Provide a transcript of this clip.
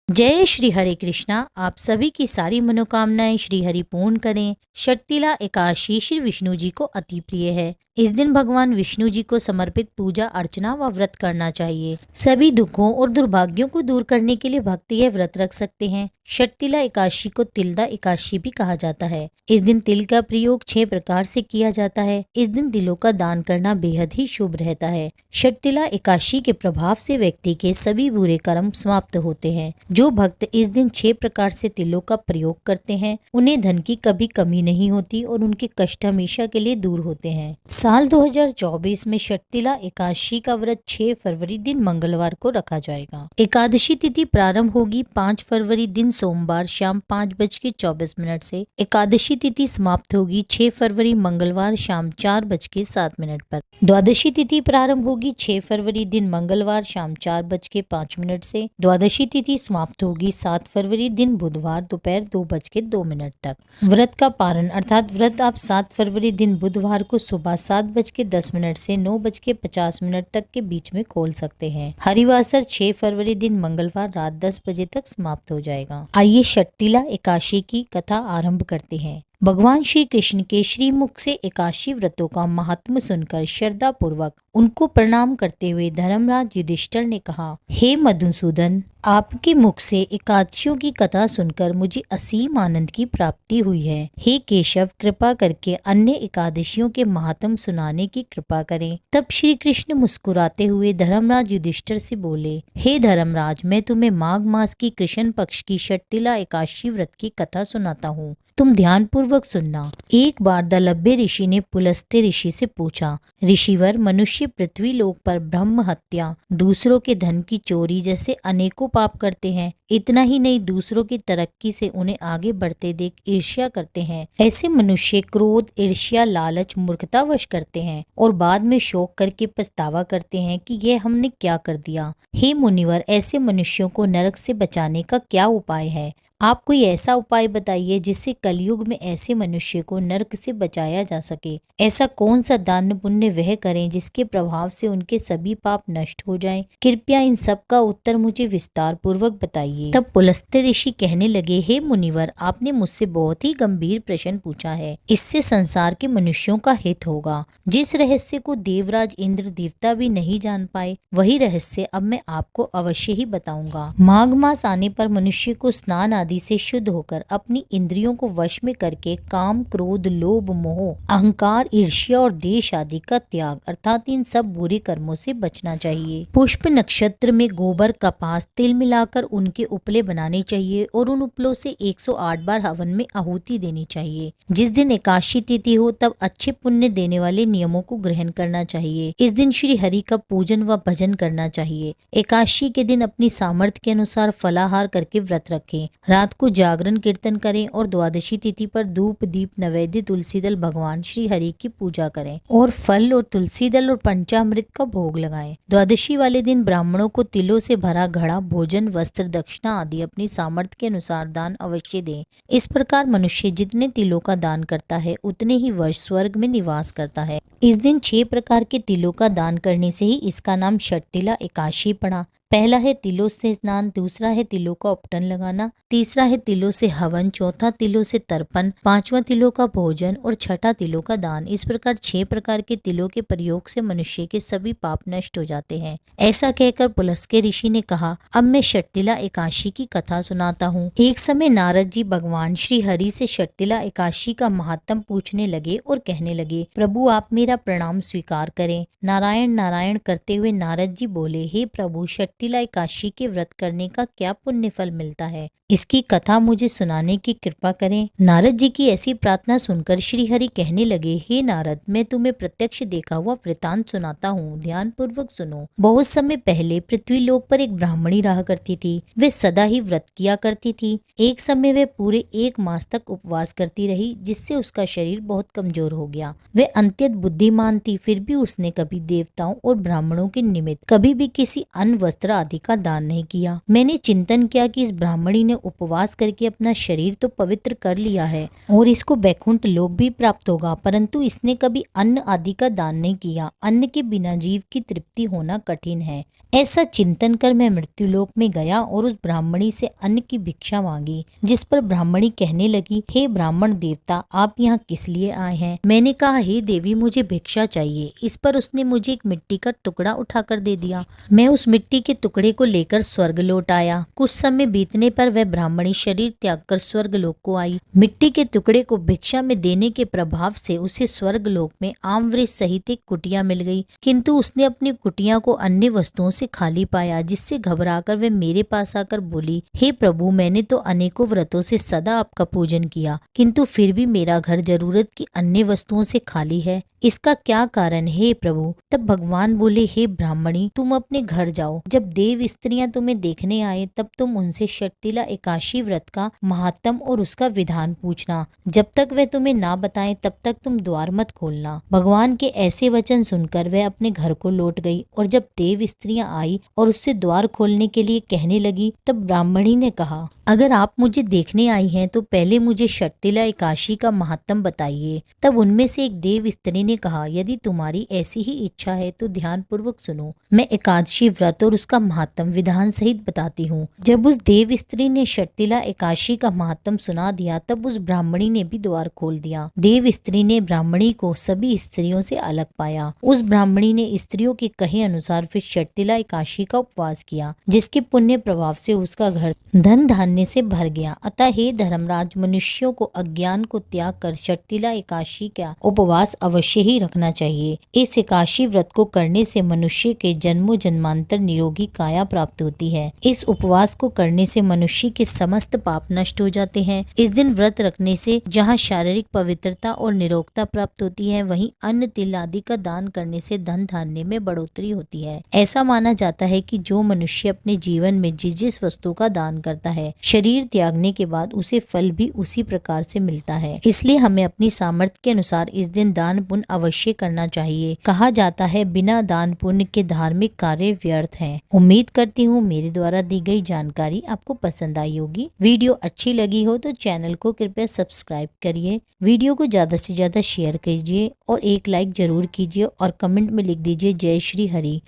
जय श्री हरे कृष्णा। आप सभी की सारी मनोकामनाएं श्री हरि पूर्ण करें। शर्तिला एकादशी श्री विष्णु जी को अति प्रिय है। इस दिन भगवान विष्णु जी को समर्पित पूजा अर्चना व व्रत करना चाहिए। सभी दुखों और दुर्भाग्यों को दूर करने के लिए भक्त यह व्रत रख सकते हैं। शर्तिला एकादशी को तिलदा एकादशी भी कहा जाता है। इस दिन तिल का प्रयोग 6 प्रकार से किया जाता है। इस दिन तिलों का दान करना बेहद ही शुभ रहता है। शर्तिला एकादशी के प्रभाव से व्यक्ति के सभी बुरे कर्म समाप्त होते हैं। जो भक्त इस दिन 6 प्रकार से तिलों का प्रयोग करते हैं उन्हें धन की कभी कमी नहीं होती और उनके कष्ट हमेशा के लिए दूर होते हैं। साल 2024 में शर्तिला एकादशी का व्रत 6 फरवरी दिन मंगलवार को रखा जाएगा। एकादशी तिथि प्रारंभ होगी 5 फरवरी दिन सोमवार शाम 5:24 से। एकादशी तिथि समाप्त होगी 6 फरवरी मंगलवार शाम 4:07 पर। द्वादशी तिथि प्रारंभ होगी 6 फरवरी दिन मंगलवार शाम 4:05 से। द्वादशी तिथि समाप्त होगी 7 फरवरी दिन बुधवार दोपहर 2:02 तक। व्रत का पारण अर्थात व्रत आप 7 फरवरी दिन बुधवार को सुबह 7:10 से 9:50 तक के बीच में खोल सकते हैं। हरिवासर 6 फरवरी दिन मंगलवार रात 10 बजे तक समाप्त हो जाएगा। आइए शर्तिला एकादशी की कथा आरंभ करते हैं। भगवान श्री कृष्ण के श्रीमुख से एकादशी व्रतों का महात्म सुनकर श्रद्धा पूर्वक उनको प्रणाम करते हुए धर्मराज युधिष्ठिर ने कहा, हे मधुसूदन, आपके मुख से एकादशियों की कथा सुनकर मुझे असीम आनंद की प्राप्ति हुई है। हे केशव, कृपा करके अन्य एकादशियों के महात्म सुनाने की कृपा करें। तब श्री कृष्ण मुस्कुराते हुए धर्मराज युधिष्ठिर से बोले, हे धर्मराज, मैं तुम्हें माघ मास की कृष्ण पक्ष की शर्तिला एकादशी व्रत की कथा सुनाता हूँ। तुम ध्यान पूर्वक सुनना। एक बार दलभ्य ऋषि ने पुलस्त्य ऋषि से पूछा, ऋषिवर, मनुष्य पृथ्वी लोक पर ब्रह्म हत्या, दूसरों के धन की चोरी जैसे अनेकों पाप करते हैं। इतना ही नहीं, दूसरों की तरक्की से उन्हें आगे बढ़ते देख ईर्ष्या करते हैं। ऐसे मनुष्य क्रोध, ईर्ष्या, लालच, मूर्खतावश करते हैं और बाद में शोक करके पछतावा करते हैं कि यह हमने क्या कर दिया। हे मुनिवर, ऐसे मनुष्यों को नरक से बचाने का क्या उपाय है? आप कोई ऐसा उपाय बताइए जिससे कलयुग में ऐसे मनुष्य को नरक से बचाया जा सके। ऐसा कौन सा दान पुण्य वह करें जिसके प्रभाव से उनके सभी पाप नष्ट हो जाएं? कृपया इन सब का उत्तर मुझे विस्तार पूर्वक बताइए। तब पुलस्त्य ऋषि कहने लगे, हे मुनिवर, आपने मुझसे बहुत ही गंभीर प्रश्न पूछा है। इससे संसार के मनुष्यों का हित होगा। जिस रहस्य को देवराज इंद्र देवता भी नहीं जान पाए, वही रहस्य अब मैं आपको अवश्य ही बताऊंगा। माघ मास आने पर मनुष्य को स्नान आदि से शुद्ध होकर अपनी इंद्रियों को वश में करके काम, क्रोध, लोभ, मोह, अहंकार, ईर्ष्या और देश आदि का त्याग अर्थात इन सब बुरे कर्मों से बचना चाहिए। पुष्प नक्षत्र में गोबर, कपास, तिल मिलाकर उनके उपले बनाने चाहिए और उन उपलों से 108 बार हवन में आहुति देनी चाहिए। जिस दिन एकादशी तिथि हो तब अच्छे पुण्य देने वाले नियमों को ग्रहण करना चाहिए। इस दिन श्री हरि का पूजन व भजन करना चाहिए। एकादशी के दिन अपनी सामर्थ्य के अनुसार फलाहार करके व्रत रखें। रात को जागरण कीर्तन करें और द्वादशी तिथि पर धूप, दीप, नैवेद्य, तुलसी दल भगवान श्री हरि की पूजा करें और फल और तुलसी दल और पंचामृत का भोग लगाएं। द्वादशी वाले दिन ब्राह्मणों को तिलों से भरा घड़ा, भोजन, वस्त्र, दक्षिणा आदि अपनी सामर्थ्य के अनुसार दान अवश्य दें। इस प्रकार मनुष्य जितने तिलों का दान करता है उतने ही वर्ष स्वर्ग में निवास करता है। इस दिन 6 प्रकार के तिलों का दान करने से ही इसका नाम शर्तिला एकादशी पड़ा। पहला है तिलों से स्नान, दूसरा है तिलों का उपटन लगाना, तीसरा है तिलों से हवन, चौथा तिलों से तर्पण, पांचवा तिलों का भोजन और छठा तिलों का दान। इस प्रकार 6 प्रकार के तिलों के प्रयोग से मनुष्य के सभी पाप नष्ट हो जाते हैं। ऐसा कहकर पुलस्त्य ऋषि ने कहा, अब मैं शर्तिला एकादशी की कथा सुनाता हूँ। एक समय नारद जी भगवान श्री हरि से शर्तिला एकादशी का महात्म पूछने लगे और कहने लगे, प्रभु आप मेरा प्रणाम स्वीकार करें। नारायण नारायण करते हुए नारद जी बोले, हे प्रभु, शर्तिला एकादशी के व्रत करने का क्या पुण्य फल मिलता है? इसकी कथा मुझे सुनाने की कृपा करें। नारद जी की ऐसी प्रार्थना सुनकर श्री हरि कहने लगे, हे नारद, मैं तुम्हें प्रत्यक्ष देखा हुआ वृतांत सुनाता हूँ, ध्यान पूर्वक सुनो। बहुत समय पहले पृथ्वी लोक पर एक ब्राह्मणी रहा करती थी। वे सदा ही व्रत किया करती थी। एक समय वे पूरे 1 मास तक उपवास करती रही, जिससे उसका शरीर बहुत कमजोर हो गया। वे अत्यंत बुद्धिमान थी, फिर भी उसने कभी देवताओं और ब्राह्मणों के निमित्त कभी भी किसी अन्न, वस्त्र वस्त्र आदि का दान नहीं किया। मैंने चिंतन किया कि इस ब्राह्मणी ने उपवास करके अपना शरीर तो पवित्र कर लिया है और इसको वैकुंठ लोक भी प्राप्त होगा, परंतु इसने कभी अन्न आदि का दान नहीं किया। अन्न के बिना जीव की तृप्ति होना कठिन है। ऐसा चिंतन कर मैं मृत्युलोक में गया और उस ब्राह्मणी से अन्न की भिक्षा मांगी, जिस पर ब्राह्मणी कहने लगी, हे ब्राह्मण देवता, आप यहाँ किस लिए आए हैं? मैंने कहा, हे देवी, मुझे भिक्षा चाहिए। इस पर उसने मुझे एक मिट्टी का टुकड़ा उठाकर दे दिया। मैं उस मिट्टी के टुकड़े को लेकर स्वर्ग लौट आया। कुछ समय बीतने पर वह ब्राह्मणी शरीर त्याग कर स्वर्ग लोक को आई। मिट्टी के टुकड़े को भिक्षा में देने के प्रभाव से उसे स्वर्ग लोक में आम वृक्ष सहित एक कुटिया मिल गई, किंतु उसने अपनी कुटिया को अन्य वस्तुओं से खाली पाया, जिससे घबराकर वह मेरे पास आकर बोली, हे प्रभु, मैंने तो अनेकों व्रतों से सदा आपका पूजन किया, किंतु फिर भी मेरा घर जरूरत की अन्य वस्तुओं से खाली है। इसका क्या कारण है प्रभु? तब भगवान बोले, हे ब्राह्मणी, तुम अपने घर जाओ। जब देव स्त्रियां तुम्हें देखने आए तब तुम उनसे शर्तिला एकादशी व्रत का महात्म और उसका विधान पूछना। जब तक वह तुम्हें ना बताएं तब तक तुम द्वार मत खोलना। भगवान के ऐसे वचन सुनकर वह अपने घर को लौट गई और जब देव स्त्रियां आई और उससे द्वार खोलने के लिए कहने लगी, तब ब्राह्मणी ने कहा, अगर आप मुझे देखने आई हैं तो पहले मुझे शर्तिला एकादशी का महात्म बताइए। तब उनमें से एक देव स्त्री ने कहा, यदि तुम्हारी ऐसी ही इच्छा है तो ध्यान पूर्वक सुनो, मैं एकादशी व्रत और उसका महात्म विधान सहित बताती हूँ। जब उस देव स्त्री ने शर्तिला एकादशी का महात्म सुना दिया तब उस ब्राह्मणी ने भी द्वार खोल दिया। देव स्त्री ने ब्राह्मणी को सभी स्त्रियों से अलग पाया। उस ब्राह्मणी ने स्त्रियों के कहे अनुसार फिर शर्तिला एकादशी का उपवास किया, जिसके पुण्य प्रभाव से उसका घर धन धान्य से भर गया। अतः हे धर्मराज, मनुष्यों को अज्ञान को त्याग कर शर्तिला एकादशी का उपवास अवश्य ही रखना चाहिए। इस एकादशी व्रत को करने से मनुष्य के जन्मों जन्मांतर निरोगी काया प्राप्त होती है। इस उपवास को करने से मनुष्य के समस्त पाप नष्ट हो जाते हैं। इस दिन व्रत रखने से जहाँ शारीरिक पवित्रता और निरोगता प्राप्त होती है, वहीं अन्न तिल आदि का दान करने से धन धान्य में बढ़ोतरी होती है। ऐसा माना जाता है कि जो मनुष्य अपने जीवन में जिस जिस वस्तु का दान करता है, शरीर त्यागने के बाद उसे फल भी उसी प्रकार से मिलता है। इसलिए हमें अपनी सामर्थ्य के अनुसार इस दिन दान पुण्य अवश्य करना चाहिए। कहा जाता है, बिना दान पुण्य के धार्मिक कार्य व्यर्थ हैं। उम्मीद करती हूँ मेरे द्वारा दी गई जानकारी आपको पसंद आई होगी। वीडियो अच्छी लगी हो तो चैनल को कृपया सब्सक्राइब करिए, वीडियो को ज्यादा से ज्यादा शेयर कीजिए और एक लाइक जरूर कीजिए और कमेंट में लिख दीजिए, जय श्री हरि।